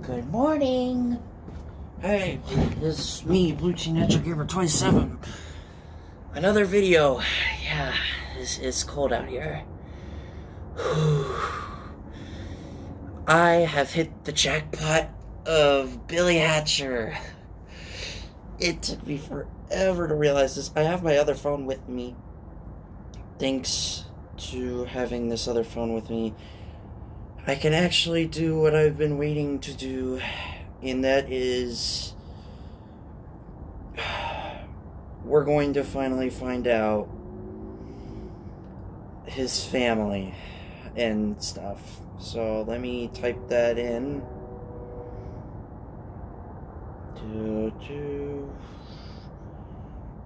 Good morning. Hey, this is me, Blue Teenage Gamer 27. Another video. Yeah, it's cold out here. I have hit the jackpot of Billy Hatcher. It took me forever to realize this. I have my other phone with me. Thanks to having this other phone with me, I can actually do what I've been waiting to do, and that is, we're going to finally find out his family and stuff. So let me type that in.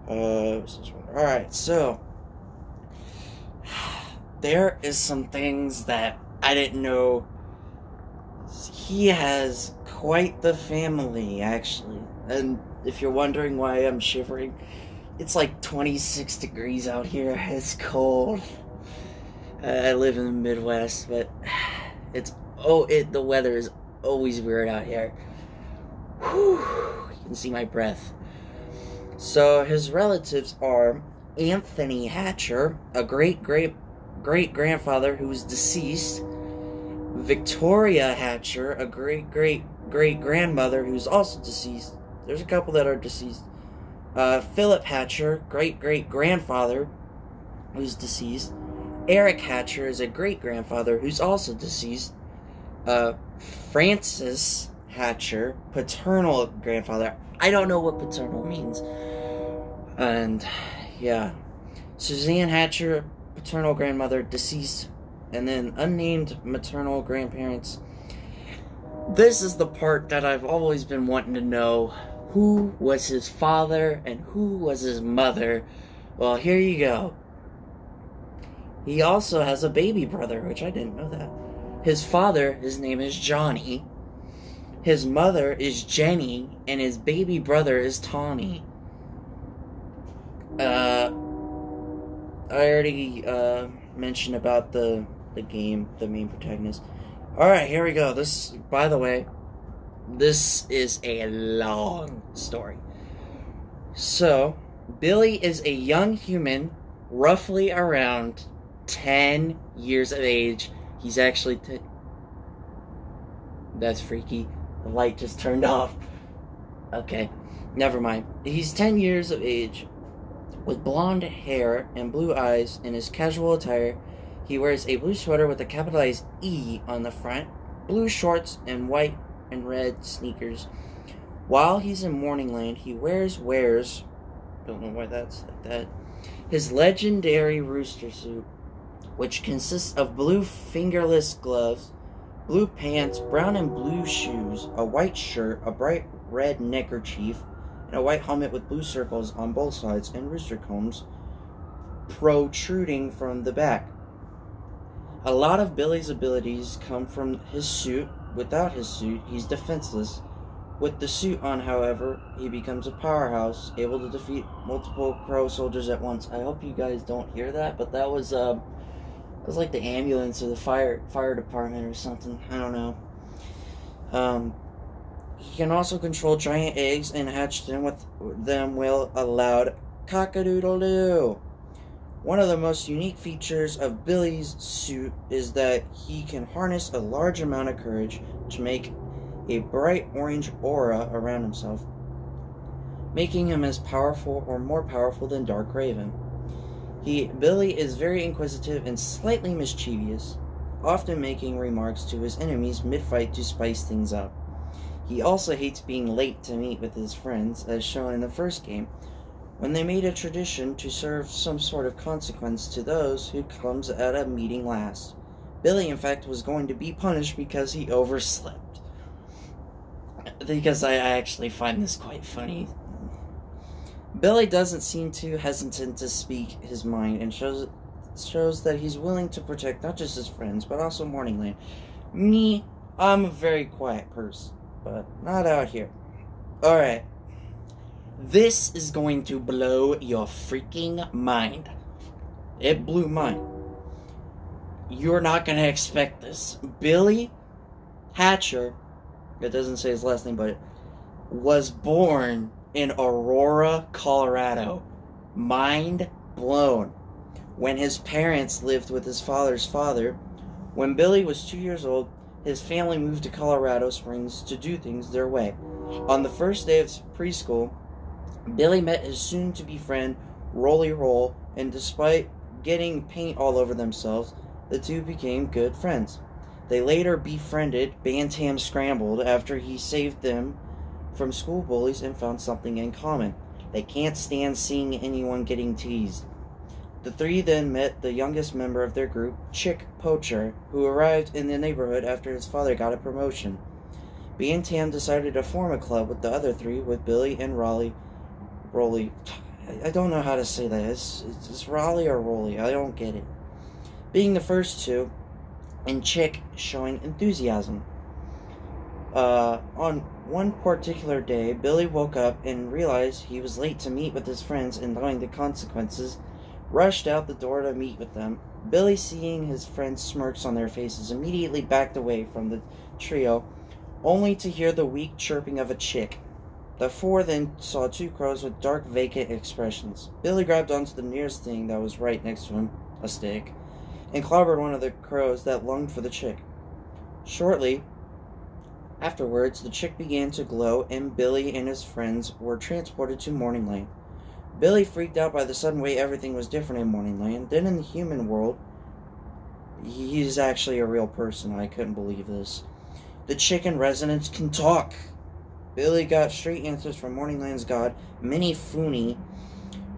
Alright, so there is some things that I didn't know. He has quite the family, actually. And if you're wondering why I'm shivering, it's like 26 degrees out here. It's cold. I live in the Midwest, but the weather is always weird out here. Whew, you can see my breath. So his relatives are Anthony Hatcher, a great-grandfather who's deceased, Victoria Hatcher, a great-great-great-grandmother who's also deceased. There's a couple that are deceased. Philip Hatcher, great-great-grandfather who's deceased. Eric Hatcher is a great-grandfather who's also deceased. Francis Hatcher, paternal grandfather. I don't know what paternal means. And, yeah. Suzanne Hatcher, paternal grandmother, deceased. And then unnamed maternal grandparents. This is the part that I've always been wanting to know. Who was his father and who was his mother? Well, here you go. He also has a baby brother, which I didn't know that. His father, his name is Johnny. His mother is Jenny, and his baby brother is Tommy. I already mentioned about the game, the main protagonist. Alright, here we go. This, by the way, this is a long story. So, Billy is a young human, roughly around 10 years of age. He's actually... That's freaky. The light just turned off. Okay, never mind. He's 10 years of age, with blonde hair and blue eyes. In his casual attire, he wears a blue sweater with a capitalized E on the front, blue shorts, and white and red sneakers. While he's in Morningland, he wears, don't know why that's like that, his legendary rooster suit, which consists of blue fingerless gloves, blue pants, brown and blue shoes, a white shirt, a bright red neckerchief, and a white helmet with blue circles on both sides and rooster combs protruding from the back. A lot of Billy's abilities come from his suit. Without his suit, he's defenseless. With the suit on, however, he becomes a powerhouse, able to defeat multiple Crow soldiers at once. I hope you guys don't hear that, but that was like the ambulance or the fire department or something. I don't know. He can also control giant eggs and hatch them with a loud cock-a-doodle-doo. One of the most unique features of Billy's suit is that he can harness a large amount of courage to make a bright orange aura around himself, making him as powerful or more powerful than Dark Raven. Billy is very inquisitive and slightly mischievous, often making remarks to his enemies mid-fight to spice things up. He also hates being late to meet with his friends, as shown in the first game, when they made a tradition to serve some sort of consequence to those who comes at a meeting last. Billy, in fact, was going to be punished because he overslept. Because I actually find this quite funny. Billy doesn't seem too hesitant to speak his mind and shows that he's willing to protect not just his friends, but also Morningland. Me, I'm a very quiet person, but not out here. Alright. This is going to blow your freaking mind. It blew mine. You're not going to expect this. Billy Hatcher it doesn't say his last name, but was born in Aurora, Colorado. Mind blown. When his parents lived with his father's father, when Billy was 2 years old, his family moved to Colorado Springs to do things their way. On the first day of preschool, Billy met his soon-to-be friend, Rolly Roll, and despite getting paint all over themselves, the two became good friends. They later befriended Bantam Scrambled after he saved them from school bullies and found something in common. They can't stand seeing anyone getting teased. The three then met the youngest member of their group, Chick Poacher, who arrived in the neighborhood after his father got a promotion. Bantam decided to form a club with the other three, with Billy and Rolly. I don't know how to say that. It's Rolly or Rolly. I don't get it. Being the first two, and Chick showing enthusiasm. On one particular day, Billy woke up and realized he was late to meet with his friends, and knowing the consequences, rushed out the door to meet with them. Billy, seeing his friends' smirks on their faces, immediately backed away from the trio, only to hear the weak chirping of a chick. The four then saw two crows with dark, vacant expressions. Billy grabbed onto the nearest thing that was right next to him, a stick, and clobbered one of the crows that longed for the chick. Shortly afterwards, the chick began to glow, and Billy and his friends were transported to Morningland. Billy, freaked out by the sudden way everything was different in Morningland. Then in the human world, he's actually a real person. I couldn't believe this. The chicken residents can talk. Billy got straight answers from Morningland's god, Minifuni,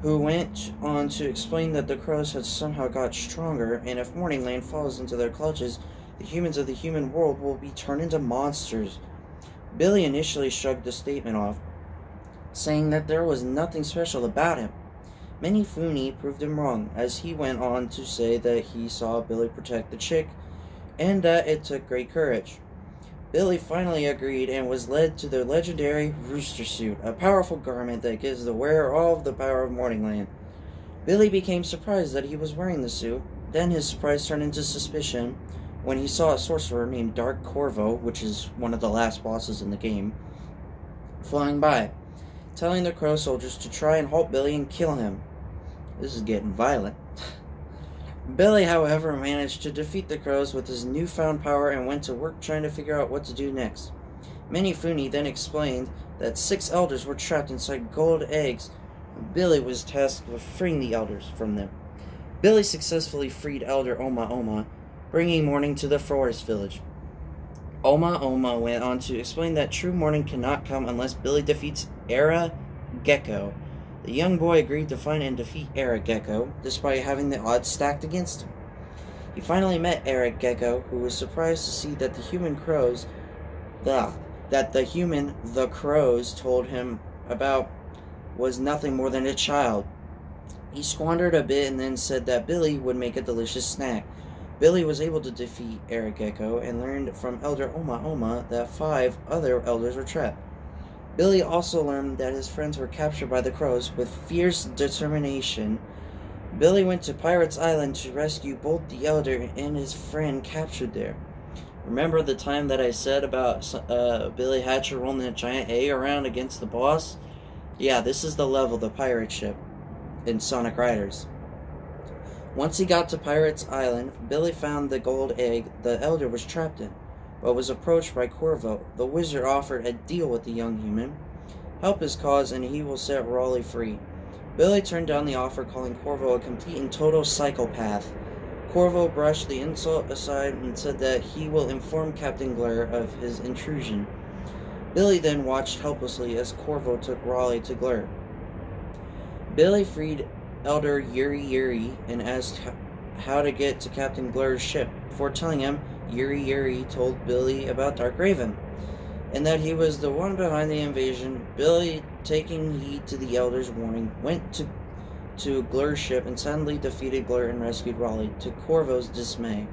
who went on to explain that the crows had somehow got stronger, and if Morningland falls into their clutches, the humans of the human world will be turned into monsters. Billy initially shrugged the statement off, saying that there was nothing special about him. Minifuni proved him wrong, as he went on to say that he saw Billy protect the chick, and that it took great courage. Billy finally agreed and was led to the legendary Rooster Suit, a powerful garment that gives the wearer all of the power of Morningland. Billy became surprised that he was wearing the suit. Then his surprise turned into suspicion when he saw a sorcerer named Dark Corvo, which is one of the last bosses in the game, flying by, telling the crow soldiers to try and halt Billy and kill him. This is getting violent. Billy, however, managed to defeat the crows with his newfound power and went to work trying to figure out what to do next. Minifuni then explained that 6 elders were trapped inside gold eggs, and Billy was tasked with freeing the elders from them. Billy successfully freed Elder Oma Oma, bringing morning to the forest village. Oma Oma went on to explain that true morning cannot come unless Billy defeats Era Gecko. The young boy agreed to find and defeat Era Gecko, despite having the odds stacked against him. He finally met Era Gecko, who was surprised to see that the crows told him about was nothing more than a child. He squandered a bit and then said that Billy would make a delicious snack. Billy was able to defeat Era Gecko and learned from Elder Oma Oma that 5 other elders were trapped. Billy also learned that his friends were captured by the crows with fierce determination. Billy went to Pirates Island to rescue both the elder and his friend captured there. Remember the time that I said about Billy Hatcher rolling a giant egg around against the boss? Yeah, this is the level, the pirate ship in Sonic Riders. Once he got to Pirates Island, Billy found the gold egg the elder was trapped in, but was approached by Corvo. The wizard offered a deal with the young human. Help his cause and he will set Raleigh free. Billy turned down the offer, calling Corvo a complete and total psychopath. Corvo brushed the insult aside and said that he will inform Captain Glare of his intrusion. Billy then watched helplessly as Corvo took Raleigh to Glare. Billy freed Elder Yuri Yuri and asked how to get to Captain Glare's ship. Before telling him, Yuri Yuri told Billy about Dark Raven, and that he was the one behind the invasion. Billy, taking heed to the Elder's warning, went to Glare's ship and suddenly defeated Glare and rescued Raleigh, to Corvo's dismay.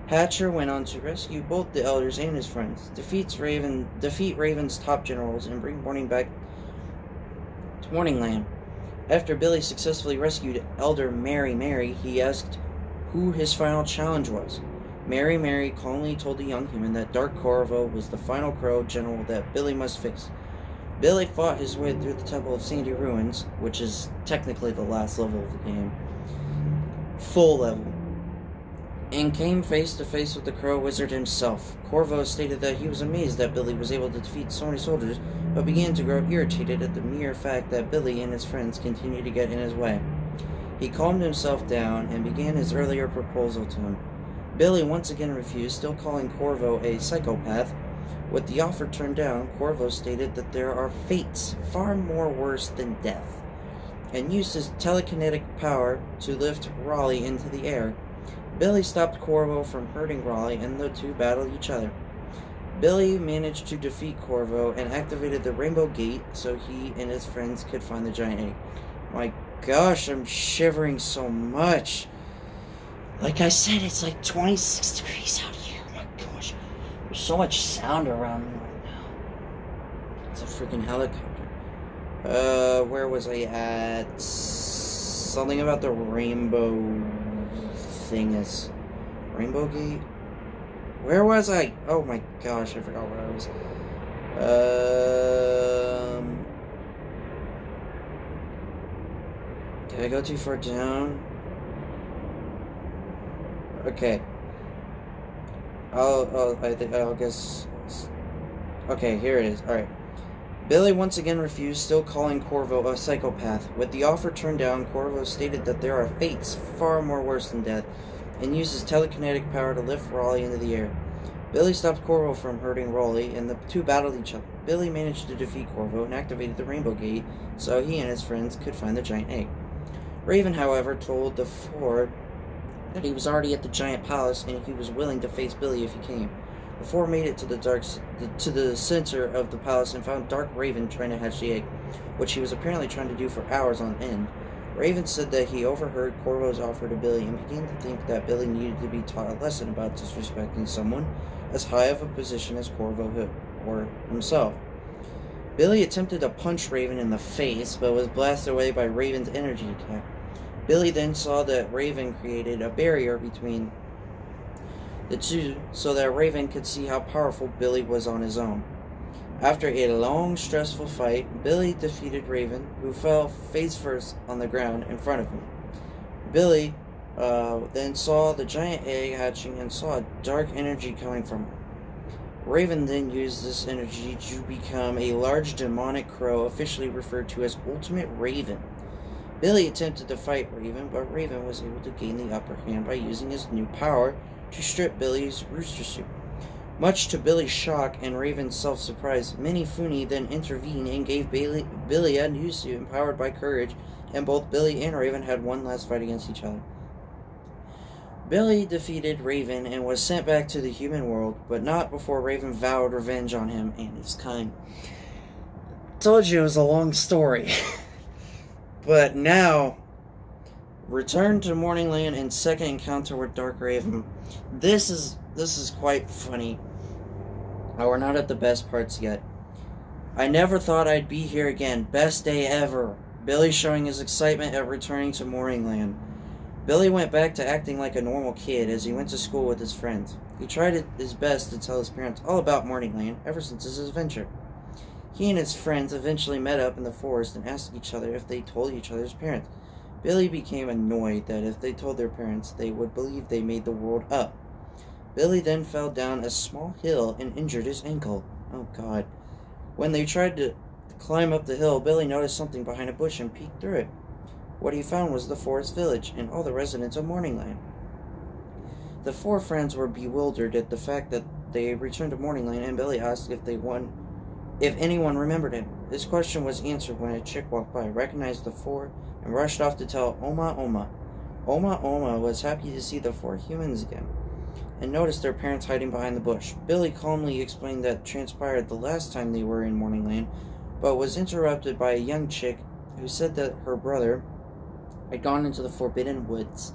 Hatcher went on to rescue both the Elders and his friends, defeat Raven's top generals, and bring Morning back to Morningland. After Billy successfully rescued Elder Mary, he asked who his final challenge was. Mary calmly told the young human that Dark Corvo was the final crow general that Billy must face. Billy fought his way through the Temple of Sandy Ruins, which is technically the last level of the game, full level, and came face to face with the Crow Wizard himself. Corvo stated that he was amazed that Billy was able to defeat so many soldiers, but began to grow irritated at the mere fact that Billy and his friends continued to get in his way. He calmed himself down and began his earlier proposal to him. Billy once again refused, still calling Corvo a psychopath. With the offer turned down, Corvo stated that there are fates far more worse than death, and used his telekinetic power to lift Raleigh into the air. Billy stopped Corvo from hurting Raleigh, and the two battled each other. Billy managed to defeat Corvo and activated the Rainbow Gate so he and his friends could find the giant egg. My gosh, I'm shivering so much. Like I said, it's like 26 degrees out here. Oh my gosh. There's so much sound around me right now. It's a freaking helicopter. Where was I at? Something about the rainbow thing is. Rainbow Gate? Where was I? Oh my gosh, I forgot where I was. Did I go too far down? Okay. I'll guess. Okay, here it is. Alright. Billy once again refused, still calling Corvo a psychopath. With the offer turned down, Corvo stated that there are fates far more worse than death, and used his telekinetic power to lift Raleigh into the air. Billy stopped Corvo from hurting Raleigh, and the two battled each other. Billy managed to defeat Corvo and activated the Rainbow Gate so he and his friends could find the giant egg. Raven, however, told the Four that he was already at the giant palace and he was willing to face Billy if he came. The Four made it to the center of the palace and found Dark Raven trying to hatch the egg, which he was apparently trying to do for hours on end. Raven said that he overheard Corvo's offer to Billy and began to think that Billy needed to be taught a lesson about disrespecting someone as high of a position as Corvo or himself. Billy attempted to punch Raven in the face, but was blasted away by Raven's energy attack. Billy then saw that Raven created a barrier between the two so that Raven could see how powerful Billy was on his own. After a long, stressful fight, Billy defeated Raven, who fell face first on the ground in front of him. Billy then saw the giant egg hatching and saw a dark energy coming from it. Raven then used this energy to become a large demonic crow, officially referred to as Ultimate Raven. Billy attempted to fight Raven, but Raven was able to gain the upper hand by using his new power to strip Billy's rooster suit. Much to Billy's shock and Raven's self-surprise, Minifuni then intervened and gave Billy a new suit empowered by courage, and both Billy and Raven had one last fight against each other. Billy defeated Raven and was sent back to the human world, but not before Raven vowed revenge on him and his kind. Told you it was a long story. But now, return to Morningland and second encounter with Dark Raven. This is quite funny. Oh, we're not at the best parts yet. I never thought I'd be here again. Best day ever. Billy showing his excitement at returning to Morningland. Billy went back to acting like a normal kid as he went to school with his friends. He tried his best to tell his parents all about Morningland ever since his adventure. He and his friends eventually met up in the forest and asked each other if they told each other's parents. Billy became annoyed that if they told their parents, they would believe they made the world up. Billy then fell down a small hill and injured his ankle. Oh God. When they tried to climb up the hill, Billy noticed something behind a bush and peeked through it. What he found was the forest village and all the residents of Morningland. The four friends were bewildered at the fact that they returned to Morningland, and Billy asked if anyone remembered him. This question was answered when a chick walked by, recognized the four, and rushed off to tell Oma Oma. Oma Oma was happy to see the four humans again, and noticed their parents hiding behind the bush. Billy calmly explained that transpired the last time they were in Morningland, but was interrupted by a young chick who said that her brother had gone into the Forbidden Woods.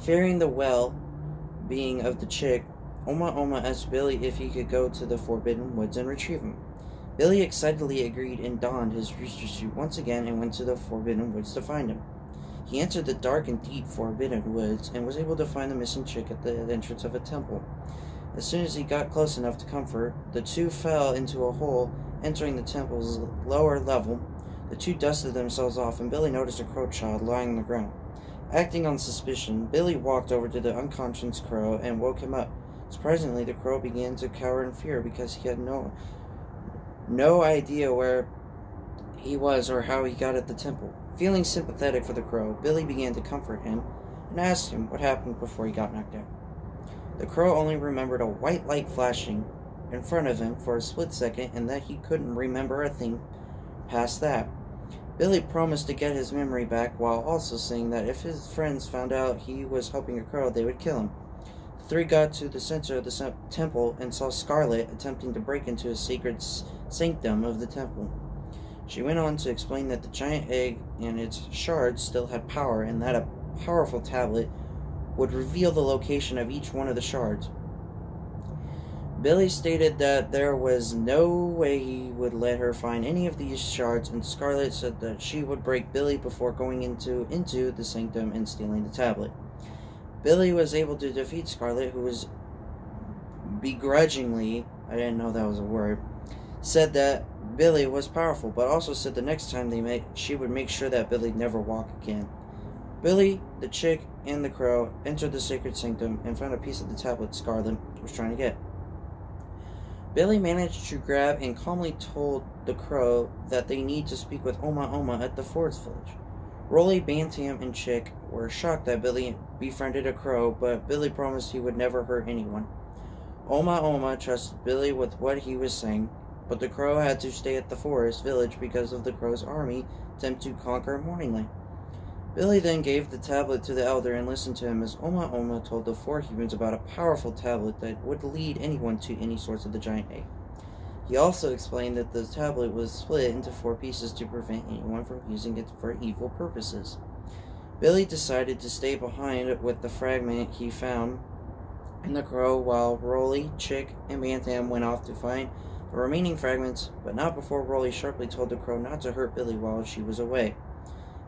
Fearing the well-being of the chick, Oma Oma asked Billy if he could go to the Forbidden Woods and retrieve him. Billy excitedly agreed and donned his rooster suit once again and went to the Forbidden Woods to find him. He entered the dark and deep forbidden woods and was able to find the missing chick at the entrance of a temple. As soon as he got close enough to comfort, the two fell into a hole entering the temple's lower level. The two dusted themselves off, and Billy noticed a crow child lying on the ground. Acting on suspicion, Billy walked over to the unconscious crow and woke him up. Surprisingly, the crow began to cower in fear because he had no idea where he was or how he got at the temple. Feeling sympathetic for the crow, Billy began to comfort him and asked him what happened before he got knocked out. The crow only remembered a white light flashing in front of him for a split second and that he couldn't remember a thing past that. Billy promised to get his memory back while also saying that if his friends found out he was helping a crow, they would kill him. The three got to the center of the temple and saw Scarlet attempting to break into a sacred sanctum of the temple. She went on to explain that the giant egg and its shards still had power and that a powerful tablet would reveal the location of each one of the shards. Billy stated that there was no way he would let her find any of these shards, and Scarlet said that she would break Billy before going into the sanctum and stealing the tablet. Billy was able to defeat Scarlet, who was begrudgingly, I didn't know that was a word, said that Billy was powerful, but also said the next time they met, she would make sure that Billy never walk again. Billy, the chick, and the crow entered the sacred sanctum and found a piece of the tablet Scarlet was trying to get. Billy managed to grab and calmly told the crow that they need to speak with Oma Oma at the forest village. Rolly, Bantam, and Chick were shocked that Billy befriended a crow, but Billy promised he would never hurt anyone. Oma Oma trusted Billy with what he was saying, but the crow had to stay at the forest village because of the crow's army attempt to conquer Morningland. Billy then gave the tablet to the elder and listened to him as Oma Oma told the four humans about a powerful tablet that would lead anyone to any source of the giant egg. He also explained that the tablet was split into 4 pieces to prevent anyone from using it for evil purposes. Billy decided to stay behind with the fragment he found in the crow while Rolly, Chick, and Bantam went off to find the remaining fragments, but not before Rolly sharply told the crow not to hurt Billy while she was away.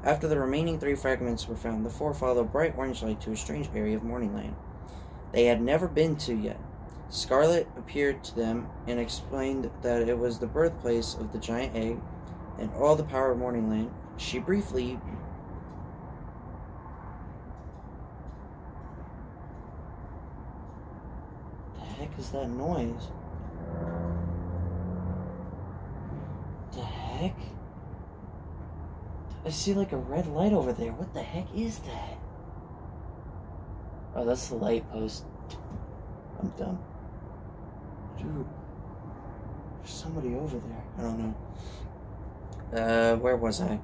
After the remaining 3 fragments were found, the 4 followed a bright orange light to a strange area of Morningland they had never been to yet. Scarlet appeared to them and explained that it was the birthplace of the giant egg and all the power of Morningland. She briefly The heck is that noise? The heck? I see like a red light over there. What the heck is that? Oh, that's the light post. I'm dumb. Dude. There's somebody over there. I don't know. Where was I?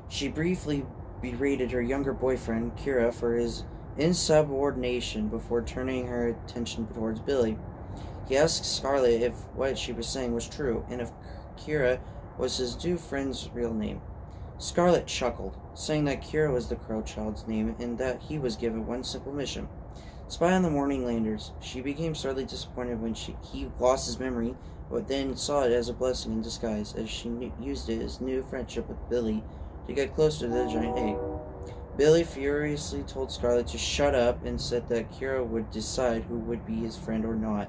She briefly berated her younger boyfriend, Kira, for his insubordination before turning her attention towards Billy. He asked Scarlet if what she was saying was true, and if Kira was his new friend's real name. Scarlet chuckled, saying that Kira was the Crow Child's name and that he was given one simple mission: spy on the Morninglanders. She became sorely disappointed when he lost his memory, but then saw it as a blessing in disguise, as she used it as new friendship with Billy to get closer to the giant egg. Billy furiously told Scarlet to shut up and said that Kira would decide who would be his friend or not.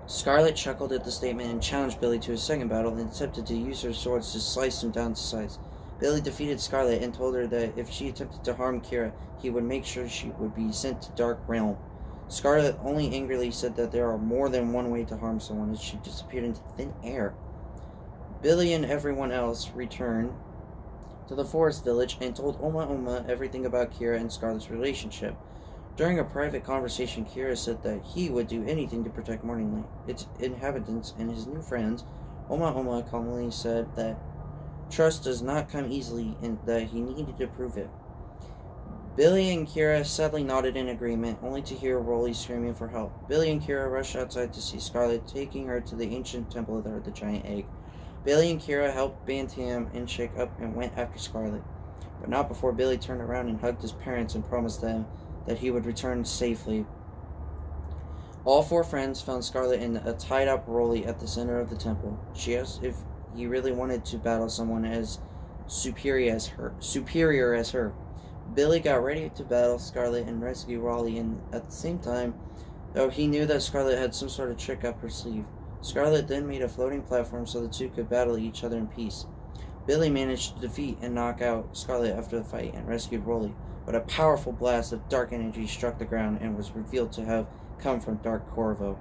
Scarlet chuckled at the statement and challenged Billy to a second battle and attempted to use her swords to slice him down to size. Billy defeated Scarlet and told her that if she attempted to harm Kira, he would make sure she would be sent to Dark Realm. Scarlet only angrily said that there are more than one way to harm someone as she disappeared into thin air. Billy and everyone else returned to the forest village and told Oma Oma everything about Kira and Scarlet's relationship. During a private conversation, Kira said that he would do anything to protect Morningland, its inhabitants, and his new friends. Oma Oma calmly said that trust does not come easily and that he needed to prove it. Billy and Kira sadly nodded in agreement, only to hear Rolly screaming for help. Billy and Kira rushed outside to see Scarlet, taking her to the ancient temple of the giant egg. Billy and Kira helped Bantam and Chick up and went after Scarlet, but not before Billy turned around and hugged his parents and promised them that he would return safely. All 4 friends found Scarlet in a tied-up Rolly at the center of the temple. She asked if he really wanted to battle someone, as superior as her. Billy got ready to battle Scarlet and rescue Raleigh, and at the same time, though he knew that Scarlet had some sort of trick up her sleeve. Scarlet then made a floating platform so the two could battle each other in peace. Billy managed to defeat and knock out Scarlet after the fight and rescued Raleigh, but a powerful blast of dark energy struck the ground and was revealed to have come from Dark Corvo.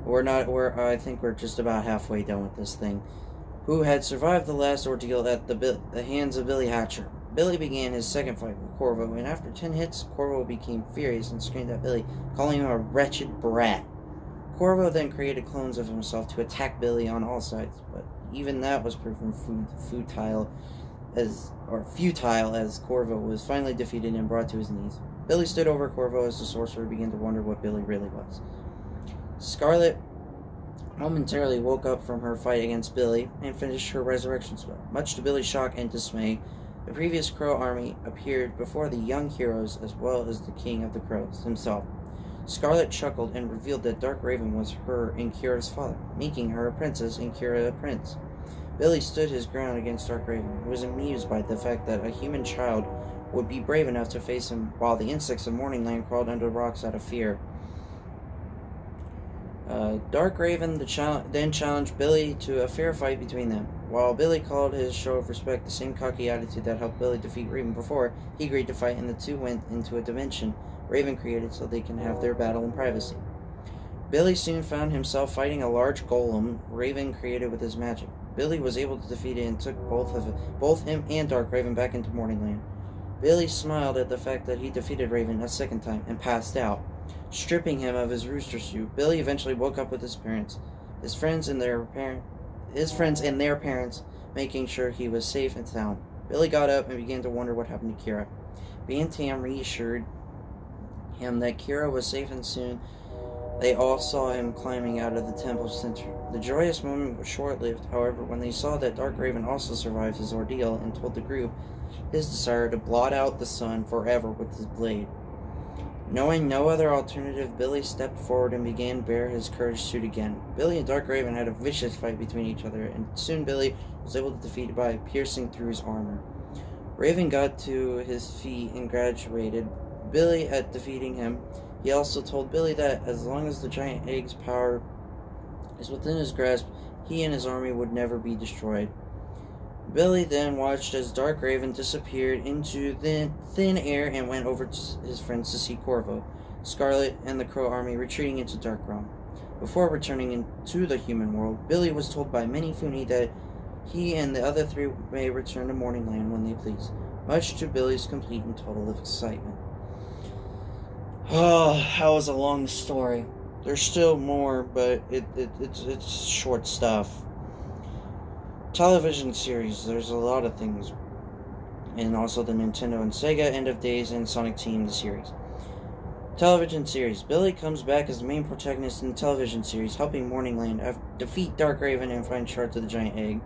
I think we're just about halfway done with this thing. Who had survived the last ordeal at the hands of Billy Hatcher. Billy began his second fight with Corvo, and after 10 hits, Corvo became furious and screamed at Billy, calling him a wretched brat. Corvo then created clones of himself to attack Billy on all sides, but even that was proven futile as Corvo was finally defeated and brought to his knees. Billy stood over Corvo as the sorcerer began to wonder what Billy really was. Scarlet momentarily woke up from her fight against Billy and finished her resurrection spell. Much to Billy's shock and dismay, the previous Crow army appeared before the young heroes as well as the King of the Crows himself. Scarlet chuckled and revealed that Dark Raven was her and Kira's father, making her a princess and Kira a prince. Billy stood his ground against Dark Raven, who was amused by the fact that a human child would be brave enough to face him, while the insects of Morningland crawled under rocks out of fear. Dark Raven then challenged Billy to a fair fight between them. While Billy called his show of respect the same cocky attitude that helped Billy defeat Raven before, he agreed to fight, and the two went into a dimension Raven created so they can have their battle in privacy. Billy soon found himself fighting a large golem Raven created with his magic. Billy was able to defeat it and took both him and Dark Raven back into Morningland. Billy smiled at the fact that he defeated Raven a second time and passed out. Stripping him of his rooster suit, Billy eventually woke up with his parents, his friends and their parents, making sure he was safe and sound. Billy got up and began to wonder what happened to Kira. Bantam reassured him that Kira was safe, and soon they all saw him climbing out of the temple center. The joyous moment was short-lived, however, when they saw that Dark Raven also survived his ordeal and told the group his desire to blot out the sun forever with his blade. Knowing no other alternative, Billy stepped forward and began bear his courage suit again. Billy and Dark Raven had a vicious fight between each other, and soon Billy was able to defeat it by piercing through his armor. Raven got to his feet and congratulated Billy at defeating him. He also told Billy that as long as the giant egg's power is within his grasp, he and his army would never be destroyed. Billy then watched as Dark Raven disappeared into the thin air and went over to his friends to see Corvo, Scarlet, and the Crow army retreating into Dark Realm. Before returning into the human world, Billy was told by Minifuni that he and the other three may return to Morningland when they please, much to Billy's complete and total excitement. Oh, that was a long story. There's still more, but it's short stuff. Television series, there's a lot of things. And also the Nintendo and Sega End of Days and Sonic Team, the series. Television series. Billy comes back as the main protagonist in the television series, helping Morningland defeat Dark Raven and find shards of the giant egg.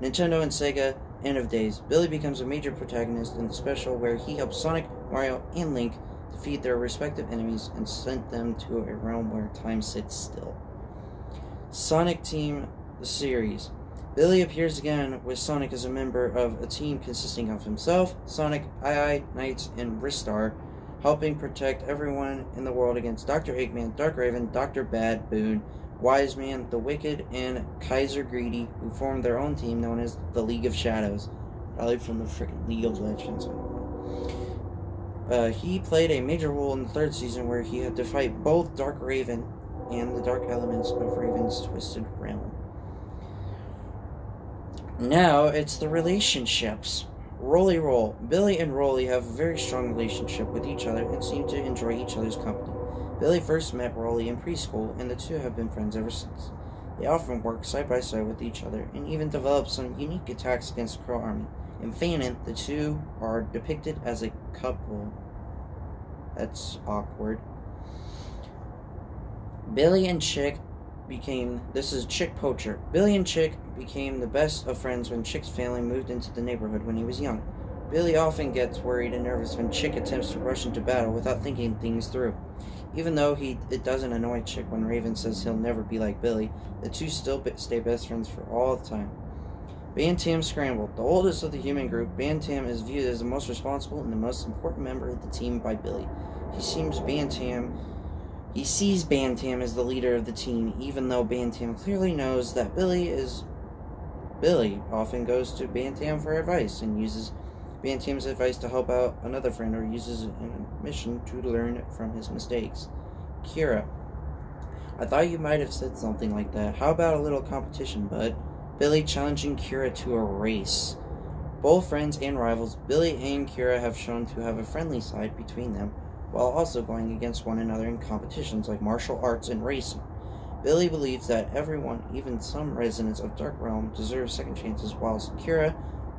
Nintendo and Sega End of Days. Billy becomes a major protagonist in the special where he helps Sonic, Mario, and Link defeat their respective enemies and sent them to a realm where time sits still. Sonic Team, the series. Billy appears again with Sonic as a member of a team consisting of himself, Sonic, Eye, Knights, and Ristar, helping protect everyone in the world against Dr. Eggman, Dark Raven, Dr. Bad, Boone, Wise Man, the Wicked, and Kaiser Greedy, who formed their own team known as the League of Shadows. Probably from the freaking League of Legends. He played a major role in the third season where he had to fight both Dark Raven and the dark elements of Raven's twisted realm. Now, it's the relationships. Rolly Roll. Billy and Rolly have a very strong relationship with each other and seem to enjoy each other's company. Billy first met Rolly in preschool, and the two have been friends ever since. They often work side by side with each other, and even develop some unique attacks against the Crow Army. In Fanon, the two are depicted as a couple. That's awkward. Billy and Chick became, this is Chick Poacher. Billy and Chick became the best of friends when Chick's family moved into the neighborhood when he was young. Billy often gets worried and nervous when Chick attempts to rush into battle without thinking things through. Even though it doesn't annoy Chick when Raven says he'll never be like Billy, the two still stay best friends for all the time. Bantam scrambled. The oldest of the human group, Bantam is viewed as the most responsible and the most important member of the team by Billy. He sees Bantam as the leader of the team, even though Bantam clearly knows that Billy often goes to Bantam for advice and uses Bantam's advice to help out another friend or uses it in a mission to learn from his mistakes. Kira. I thought you might have said something like that. How about a little competition, bud? Billy challenging Kira to a race. Both friends and rivals, Billy and Kira have shown to have a friendly side between them, while also going against one another in competitions like martial arts and racing. Billy believes that everyone, even some residents of Dark Realm, deserve second chances, whilst Kira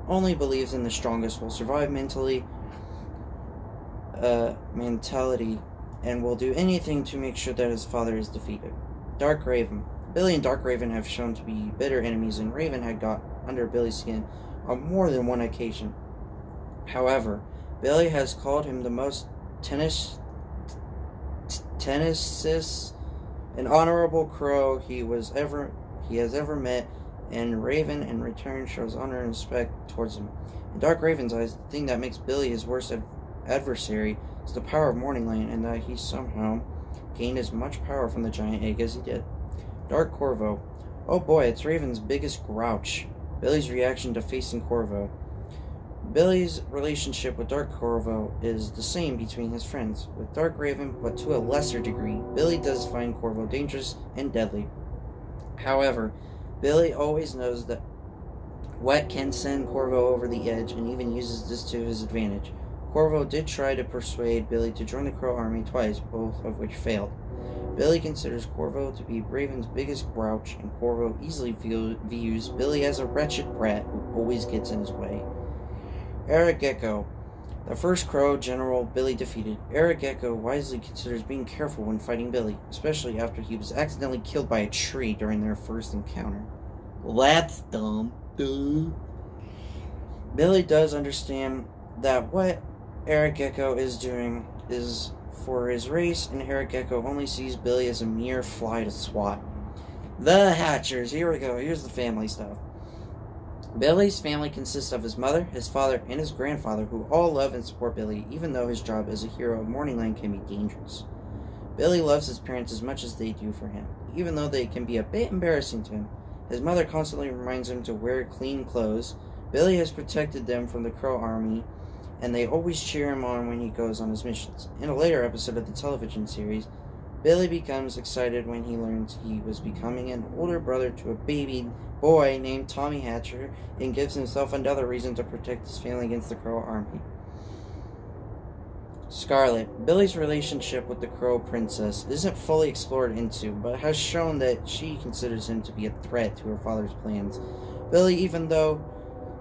only believes in the strongest will survive mentality and will do anything to make sure that his father is defeated. Dark Raven. Billy and Dark Raven have shown to be bitter enemies, and Raven had got under Billy's skin on more than one occasion. However, Billy has called him the most tenacious and honorable crow he has ever met, and Raven in return shows honor and respect towards him. In Dark Raven's eyes, the thing that makes Billy his worst adversary is the power of Morningland, and that he somehow gained as much power from the giant egg as he did. Dark Corvo. Oh boy, it's Raven's biggest grouch. Billy's reaction to facing Corvo. Billy's relationship with Dark Corvo is the same between his friends, with Dark Raven, but to a lesser degree. Billy does find Corvo dangerous and deadly. However, Billy always knows that what can send Corvo over the edge, and even uses this to his advantage. Corvo did try to persuade Billy to join the Crow Army twice, both of which failed. Billy considers Corvo to be Raven's biggest grouch, and Corvo easily views Billy as a wretched brat who always gets in his way. Eric Gecko. The first Crow general Billy defeated. Eric Gecko wisely considers being careful when fighting Billy, especially after he was accidentally killed by a tree during their first encounter. Well, that's dumb. Duh. Billy does understand that what Eric Gecko is doing is for his race, and Eric Gecko only sees Billy as a mere fly to swat. The Hatchers. Here we go. Here's the family stuff. Billy's family consists of his mother, his father, and his grandfather, who all love and support Billy, even though his job as a hero of Morningland can be dangerous. Billy loves his parents as much as they do for him, even though they can be a bit embarrassing to him. His mother constantly reminds him to wear clean clothes. Billy has protected them from the Crow Army, and they always cheer him on when he goes on his missions. In a later episode of the television series, Billy becomes excited when he learns he was becoming an older brother to a baby boy named Tommy Hatcher, and gives himself another reason to protect his family against the Crow Army. Scarlet. Billy's relationship with the Crow Princess isn't fully explored into, but has shown that she considers him to be a threat to her father's plans. Billy, even though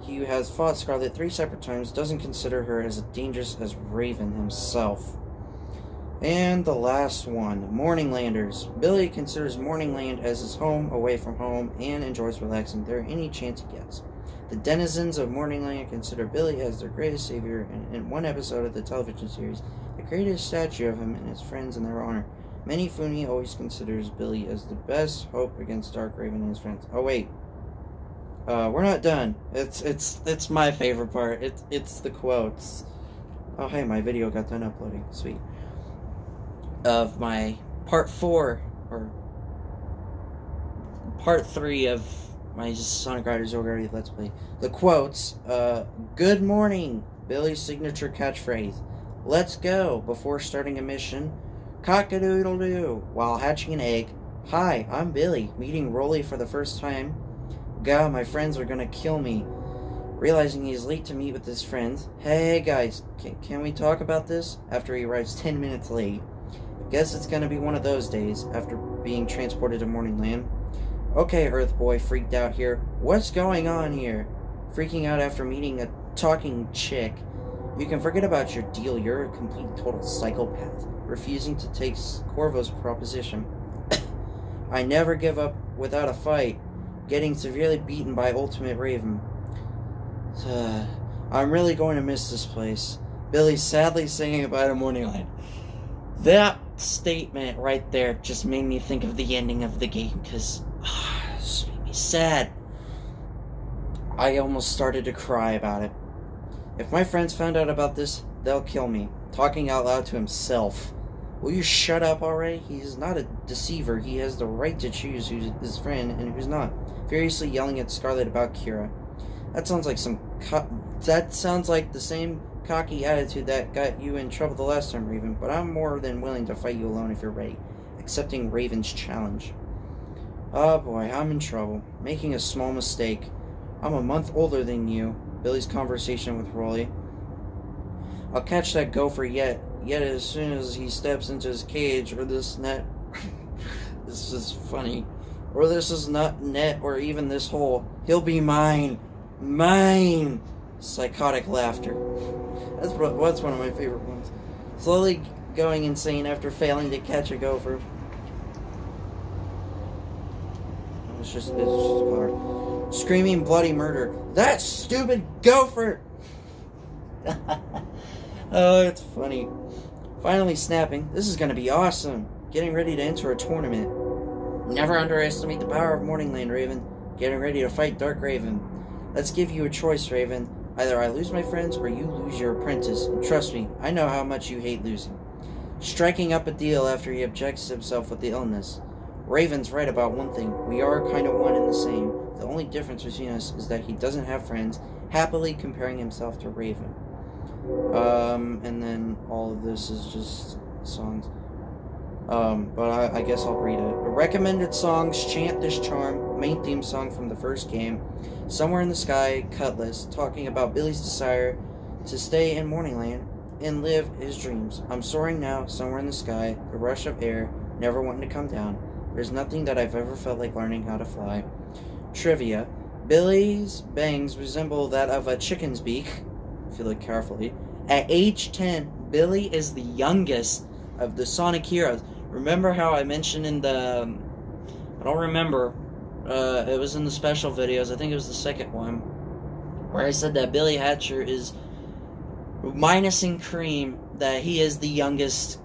he has fought Scarlet 3 separate times, doesn't consider her as dangerous as Raven himself. And the last one, Morninglanders. Billy considers Morningland as his home, away from home, and enjoys relaxing there any chance he gets. The denizens of Morningland consider Billy as their greatest savior, and in one episode of the television series, they created a statue of him and his friends in their honor. Minifune always considers Billy as the best hope against Dark Raven and his friends. Oh wait, we're not done. It's my favorite part. It's the quotes. Oh hey, my video got done uploading. Sweet. Of my part 4 or part 3 of my Sonic Riders Ogre Let's Play. The quotes, good morning, Billy's signature catchphrase. Let's go, before starting a mission. Cock-a-doodle-doo, while hatching an egg. Hi, I'm Billy, meeting Rolly for the first time. God, my friends are gonna kill me. Realizing he is late to meet with his friends. Hey guys, can we talk about this? After he arrives 10 minutes late. Guess it's gonna be one of those days, after being transported to Morningland. Okay, Earth Boy freaked out here. What's going on here? Freaking out after meeting a talking chick. You can forget about your deal, you're a complete total psychopath. Refusing to take Corvo's proposition. I never give up without a fight. Getting severely beaten by Ultimate Raven. I'm really going to miss this place. Billy sadly singing about a Morningland. That statement right there just made me think of the ending of the game, because it just made me sad. I almost started to cry about it. If my friends found out about this, they'll kill me. Talking out loud to himself. Will you shut up already? He's not a deceiver. He has the right to choose who's his friend and who's not. Furiously yelling at Scarlet about Kira. That sounds like the same cocky attitude that got you in trouble the last time, Raven. But I'm more than willing to fight you alone if you're ready. Accepting Raven's challenge. Oh boy, I'm in trouble. Making a small mistake. I'm a month older than you. Billy's conversation with Rolly. I'll catch that gopher yet as soon as he steps into his cage, or this net. This is funny. Or this is not net, or even this hole. He'll be mine. Mine! Psychotic laughter. That's one of my favorite ones. Slowly going insane after failing to catch a gopher. It's just a car. Screaming bloody murder. That stupid gopher! Oh, it's funny. Finally snapping. This is gonna be awesome. Getting ready to enter a tournament. Never underestimate the power of Morningland, Raven. Getting ready to fight Dark Raven. Let's give you a choice, Raven. Either I lose my friends or you lose your apprentice. And trust me, I know how much you hate losing. Striking up a deal after he objects himself with the illness. Raven's right about one thing. We are kind of one and the same. The only difference between us is that he doesn't have friends, happily comparing himself to Raven. And then all of this is just songs. But I guess I'll read it. Recommended songs: Chant This Charm, main theme song from the first game, Somewhere in the Sky, Cutlass, talking about Billy's desire to stay in Morningland and live his dreams. I'm soaring now, somewhere in the sky, the rush of air, never wanting to come down. There's nothing that I've ever felt like learning how to fly. Trivia: Billy's bangs resemble that of a chicken's beak, if you look carefully. At age 10, Billy is the youngest of the Sonic heroes. Remember how I mentioned in the... I don't remember. It was in the special videos. I think it was the second one. Where I said that Billy Hatcher is... minusing Cream, that he is the youngest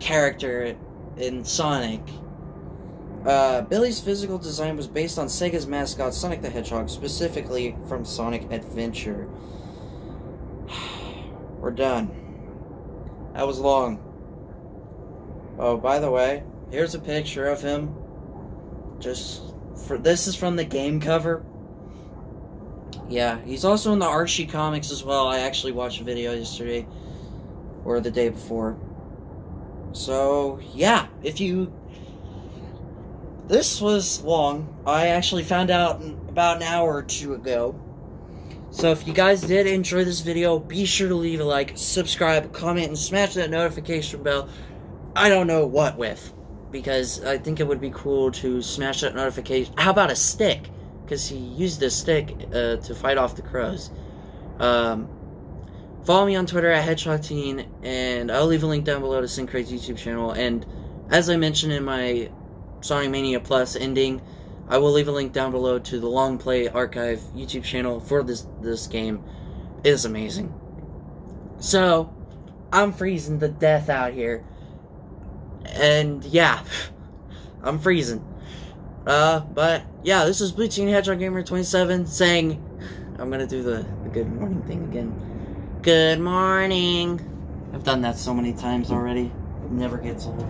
character in Sonic. Billy's physical design was based on Sega's mascot, Sonic the Hedgehog, specifically from Sonic Adventure. We're done. That was long. Oh, by the way, here's a picture of him. This is from the game cover. Yeah, he's also in the Archie comics as well. I actually watched a video yesterday, or the day before. So, yeah, this was long. I actually found out about an hour or two ago. So if you guys did enjoy this video, be sure to leave a like, subscribe, comment, and smash that notification bell. I don't know what with, because I think it would be cool to smash that notification. How about a stick? Because he used a stick to fight off the crows. Follow me on Twitter at HedgehogTeen, and I'll leave a link down below to Syncrate's YouTube channel. And as I mentioned in my Sonic Mania Plus ending, I will leave a link down below to the Long Play Archive YouTube channel for this game. It is amazing. So, I'm freezing to death out here. And, yeah, I'm freezing. But, yeah, this is Blue Teen Hedgehog Gamer 27 saying, I'm gonna do the good morning thing again. Good morning. I've done that so many times already. It never gets old.